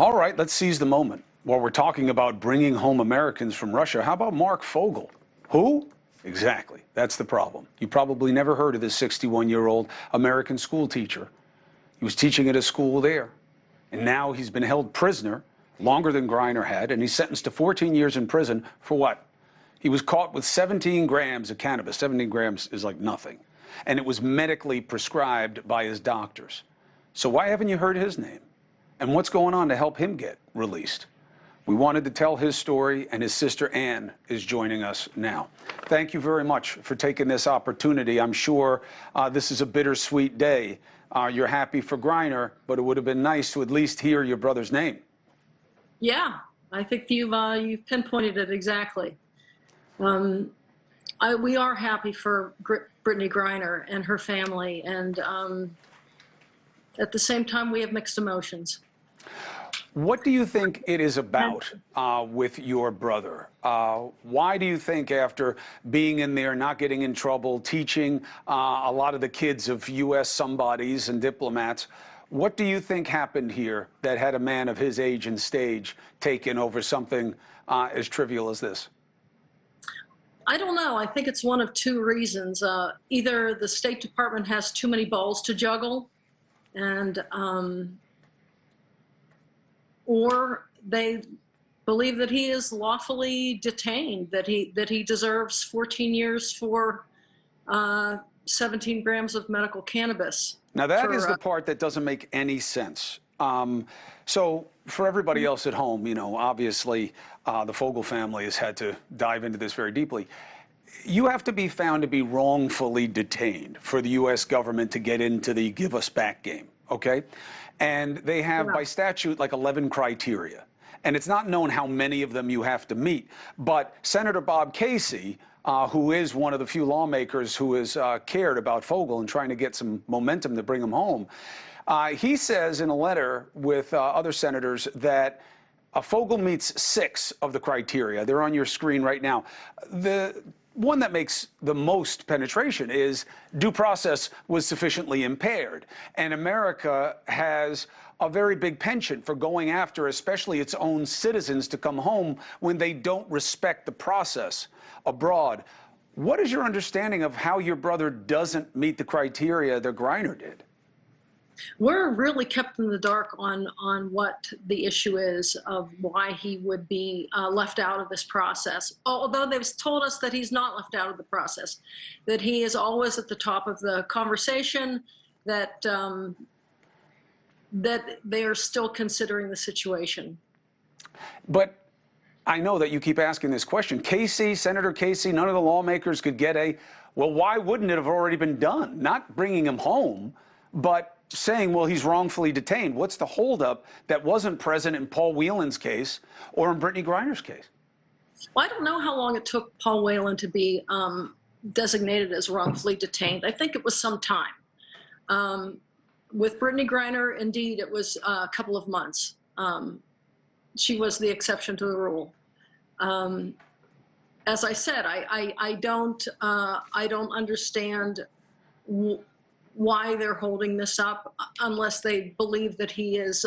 All right, let's seize the moment. While we're talking about bringing home Americans from Russia, how about Marc Fogel? Who? Exactly. That's the problem. You probably never heard of this 61-year-old American school teacher. He was teaching at a school there, and now he's been held prisoner longer than Griner had, and he's sentenced to 14 years in prison for what? He was caught with 17 grams of cannabis. 17 grams is like nothing. And it was medically prescribed by his doctors. So why haven't you heard his name? And what's going on to help him get released? We wanted to tell his story, and his sister Anne is joining us now. Thank you very much for taking this opportunity. I'm sure this is a bittersweet day. You're happy for Griner, but it would have been nice to at least hear your brother's name. Yeah, I think you've pinpointed it exactly. We are happy for Brittney Griner and her family, and at the same time, we have mixed emotions. What do you think it is about with your brother? Why do you think, after being in there, not getting in trouble, teaching a lot of the kids of U.S. somebodies and diplomats, what do you think happened here that had a man of his age and stage taken over something as trivial as this? I don't know. I think it's one of two reasons. Either the State Department has too many balls to juggle, and or they believe that he is lawfully detained, that he deserves 14 years for 17 grams of medical cannabis. Now that is the part that doesn't make any sense. So for everybody else at home, you know, obviously the Fogel family has had to dive into this very deeply. You have to be found to be wrongfully detained for the U.S. government to get into the give us back game, okay? And they have, by statute, like 11 criteria. And it's not known how many of them you have to meet. But Senator Bob Casey, who is one of the few lawmakers who has cared about Fogel and trying to get some momentum to bring him home, he says in a letter with other senators that Fogel meets 6 of the criteria. They're on your screen right now. The one that makes the most penetration is due process was sufficiently impaired. And America has a very big penchant for going after, especially its own citizens, to come home when they don't respect the process abroad. What is your understanding of how your brother doesn't meet the criteria that Griner did? We're really kept in the dark on what the issue is of why he would be left out of this process. Although they've told us that he's not left out of the process, that he is always at the top of the conversation, that that they are still considering the situation. But I know that you keep asking this question. Casey, Senator Casey, none of the lawmakers could get a, well, why wouldn't it have already been done? Not bringing him home, but saying, well, he's wrongfully detained. What's the holdup that wasn't present in Paul Whelan's case or in Brittney Griner's case? Well, I don't know how long it took Paul Whelan to be designated as wrongfully detained. I think it was some time. With Brittney Griner, indeed, it was a couple of months. She was the exception to the rule. As I said, I don't understand why they're holding this up unless they believe that he is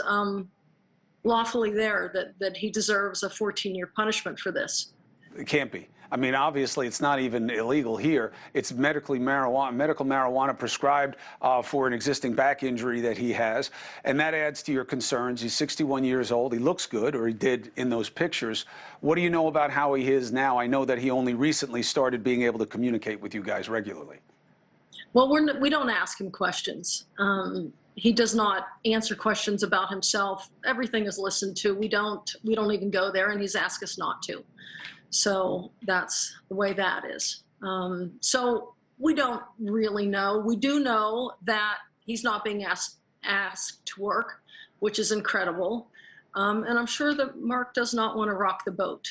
lawfully there, that he deserves a 14-year punishment for this. It can't be. I mean, obviously, it's not even illegal here. It's medical marijuana prescribed for an existing back injury that he has. And that adds to your concerns. He's 61 years old. He looks good, or he did in those pictures. What do you know about how he is now? I know that he only recently started being able to communicate with you guys regularly. Well, we don't ask him questions. He does not answer questions about himself. Everything is listened to. We don't even go there, and he's asked us not to. So that's the way that is. So we don't really know. We do know that he's not being asked to work, which is incredible. And I'm sure that Mark does not want to rock the boat.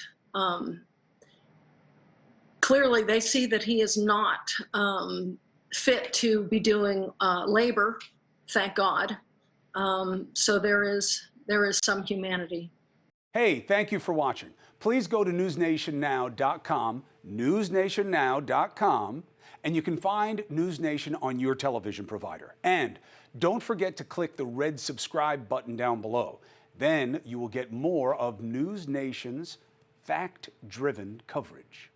Clearly, they see that he is not fit to be doing labor, thank God. So there is some humanity. Hey, thank you for watching. Please go to newsnationnow.com, newsnationnow.com, and you can find NewsNation on your television provider. And don't forget to click the red subscribe button down below. Then you will get more of NewsNation's fact-driven coverage.